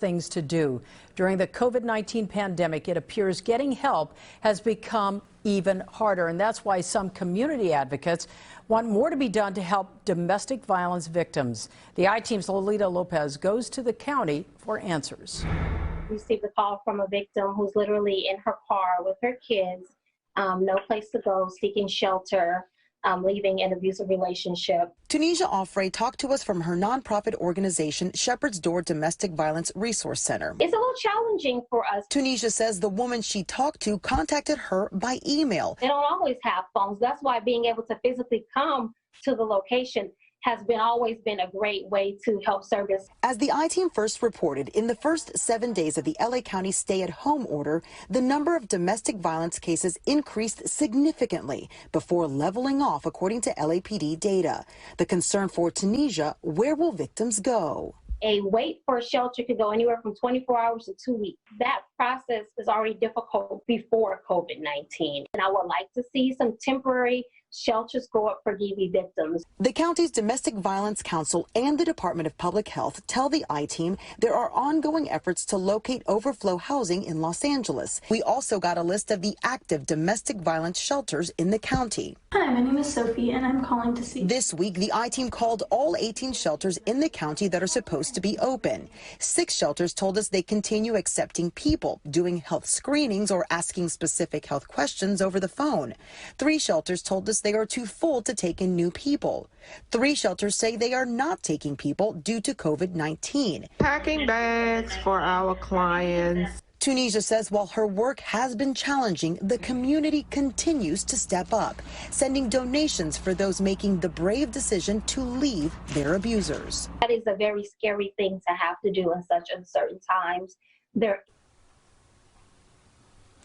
things to do. During the COVID-19 pandemic, it appears getting help has become even harder, and that's why some community advocates want more to be done to help domestic violence victims. The I-Team's Lolita Lopez goes to the county for answers. Received a call from a victim who's literally in her car with her kids, no place to go, seeking shelter, leaving an abusive relationship. Tunisia Offray talked to us from her nonprofit organization, Shepherd's Door Domestic Violence Resource Center. It's a little challenging for us. Tunisia says the woman she talked to contacted her by email. They don't always have phones. That's why being able to physically come to the location has always been a great way to help service. As the I-Team first reported, in the first 7 days of the LA County stay-at-home order, the number of domestic violence cases increased significantly before leveling off, according to LAPD data. The concern for Tunisia, where will victims go? A wait for a shelter could go anywhere from 24 hours to 2 weeks. That process is already difficult before COVID-19. And I would like to see some temporary shelters go up for DV victims. The county's Domestic Violence Council and the Department of Public Health tell the I-Team there are ongoing efforts to locate overflow housing in Los Angeles. We also got a list of the active domestic violence shelters in the county. Hi, my name is Sophie, and I'm calling to see. This week, the I-Team called all 18 shelters in the county that are supposed to be open. 6 shelters told us they continue accepting people, doing health screenings or asking specific health questions over the phone. 3 shelters told us they are too full to take in new people. 3 shelters say they are not taking people due to COVID-19. Packing bags for our clients. Tunisia says while her work has been challenging, the community continues to step up, sending donations for those making the brave decision to leave their abusers. That is a very scary thing to have to do in such uncertain times.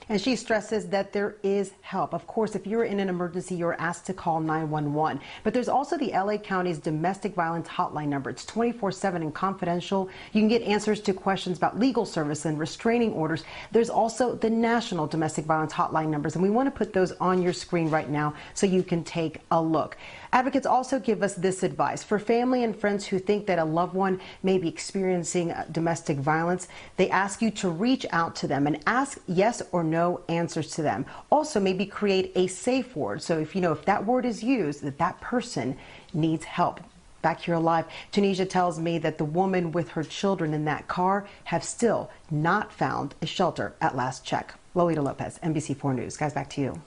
And she stresses that there is help. Of course, if you're in an emergency, you're asked to call 911. But there's also the LA County's domestic violence hotline number. It's 24/7 and confidential. You can get answers to questions about legal service and restraining orders. There's also the national domestic violence hotline numbers, and we want to put those on your screen right now so you can take a look. Advocates also give us this advice. For family and friends who think that a loved one may be experiencing domestic violence, they ask you to reach out to them and ask yes or no answers to them. Also, maybe create a safe word. So if that word is used, that person needs help. Back here alive, Tunisia tells me that the woman with her children in that car have still not found a shelter at last check. Lolita Lopez, NBC4 News. Guys, back to you.